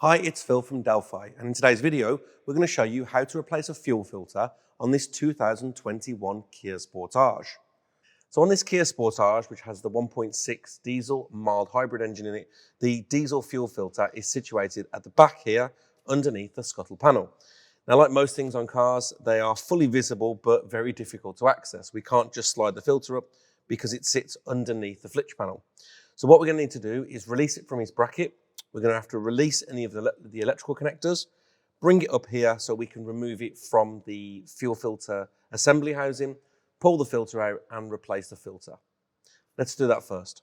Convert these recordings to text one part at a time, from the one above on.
Hi, it's Phil from Delphi, and in today's video, we're going to show you how to replace a fuel filter on this 2021 Kia Sportage. So on this Kia Sportage, which has the 1.6 diesel mild hybrid engine in it, the diesel fuel filter is situated at the back here underneath the scuttle panel. Now, like most things on cars, they are fully visible but very difficult to access. We can't just slide the filter up because it sits underneath the flitch panel. So what we're going to need to do is release it from its bracket. We're going to have to release any of the electrical connectors, bring it up here so we can remove it from the fuel filter assembly housing, pull the filter out and replace the filter. Let's do that first.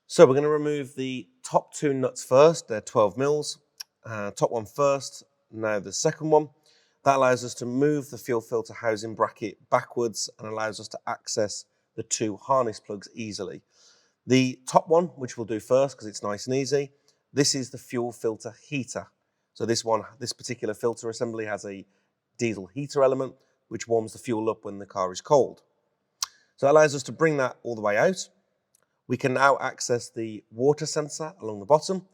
So we're going to remove the top two nuts first. They're 12 mils. Top one first, now the second one. That allows us to move the fuel filter housing bracket backwards and allows us to access the two harness plugs easily. The top one, which we'll do first because it's nice and easy, this is the fuel filter heater. So this particular filter assembly has a diesel heater element which warms the fuel up when the car is cold. So it allows us to bring that all the way out. We can now access the water sensor along the bottom.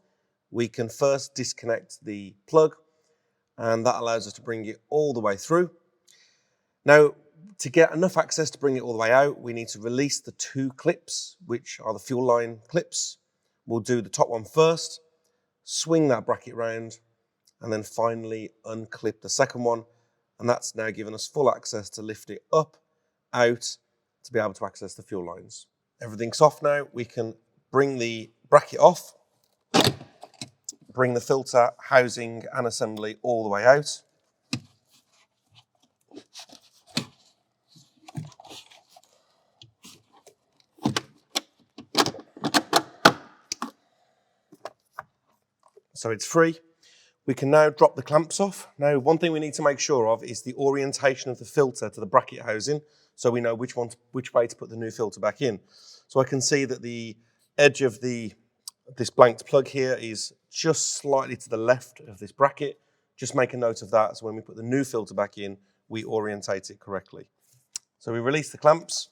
We can first disconnect the plug and that allows us to bring it all the way through. Now, to get enough access to bring it all the way out, we need to release the two clips, which are the fuel line clips. We'll do the top one first, swing that bracket round, and then finally unclip the second one. And that's now given us full access to lift it up, out, to be able to access the fuel lines. Everything's off now. We can bring the bracket off, bring the filter, housing, and assembly all the way out. So it's free. We can now drop the clamps off. Now, one thing we need to make sure of is the orientation of the filter to the bracket housing, so we know which way to put the new filter back in. So I can see that the edge of this blanked plug here is just slightly to the left of this bracket. Just make a note of that, so when we put the new filter back in, we orientate it correctly. So we release the clamps.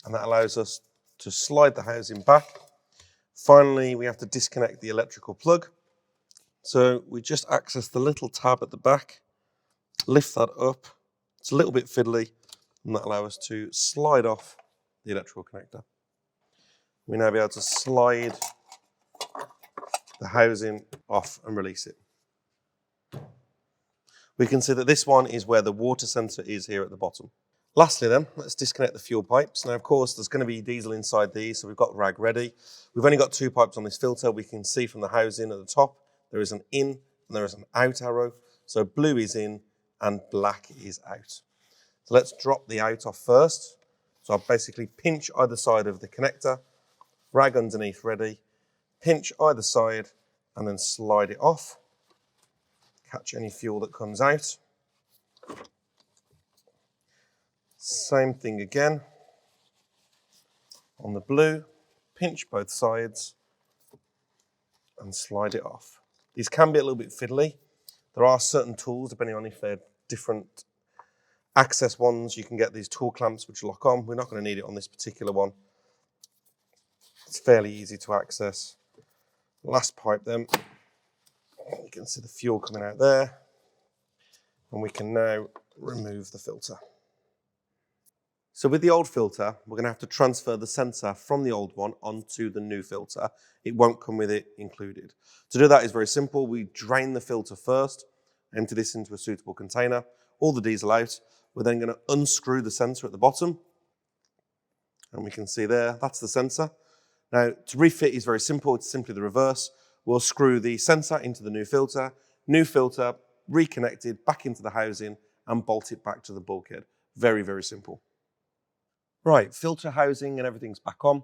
And that allows us to slide the housing back. Finally, we have to disconnect the electrical plug. So we just access the little tab at the back, lift that up. It's a little bit fiddly, and that allows us to slide off the electrical connector. We now be able to slide the housing off and release it. We can see that this one is where the water sensor is here at the bottom. Lastly then, let's disconnect the fuel pipes. Now, of course, there's going to be diesel inside these, so we've got rag ready. We've only got two pipes on this filter. We can see from the housing at the top, there is an in and there is an out arrow. So blue is in and black is out. So let's drop the out off first. So I'll basically pinch either side of the connector, rag underneath ready, pinch either side and then slide it off. Catch any fuel that comes out. Same thing again on the blue, pinch both sides and slide it off. These can be a little bit fiddly. There are certain tools, depending on if they're different access ones, you can get these tool clamps which lock on. We're not going to need it on this particular one. It's fairly easy to access. Last pipe then, you can see the fuel coming out there, and we can now remove the filter. So with the old filter, we're going to have to transfer the sensor from the old one onto the new filter. It won't come with it included. To do that is very simple. We drain the filter first, empty this into a suitable container, all the diesel out. We're then going to unscrew the sensor at the bottom. And we can see there, that's the sensor. Now, to refit is very simple. It's simply the reverse. We'll screw the sensor into the new filter, reconnected back into the housing and bolt it back to the bulkhead. Very, very simple. Right, filter housing and everything's back on.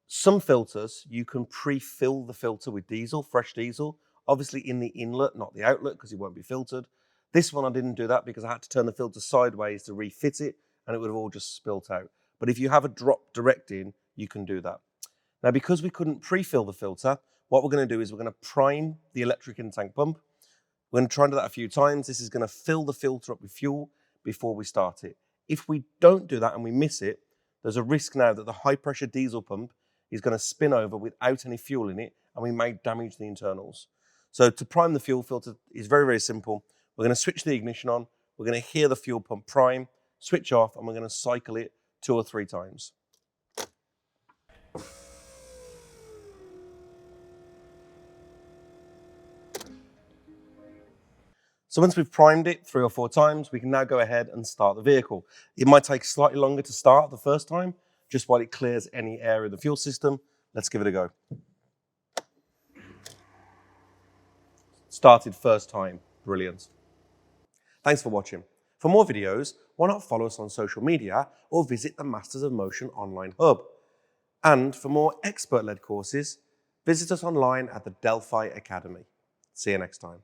Some filters, you can pre-fill the filter with diesel, fresh diesel, obviously in the inlet, not the outlet, because it won't be filtered. This one I didn't do that because I had to turn the filter sideways to refit it and it would have all just spilt out. But if you have a drop direct in, you can do that. Now, because we couldn't pre-fill the filter, what we're going to do is we're going to prime the electric in-tank pump. We're going to try and do that a few times. This is going to fill the filter up with fuel before we start it. If we don't do that and we miss it, there's a risk now that the high pressure diesel pump is going to spin over without any fuel in it, and we may damage the internals. So to prime the fuel filter is very, very simple. We're going to switch the ignition on, we're going to hear the fuel pump prime, switch off, and we're going to cycle it 2 or 3 times. So once we've primed it 3 or 4 times, we can now go ahead and start the vehicle. It might take slightly longer to start the first time, just while it clears any air in the fuel system. Let's give it a go. Started first time. Brilliant. Thanks for watching. For more videos, why not follow us on social media or visit the Masters of Motion online hub. And for more expert-led courses, visit us online at the Delphi Academy. See you next time.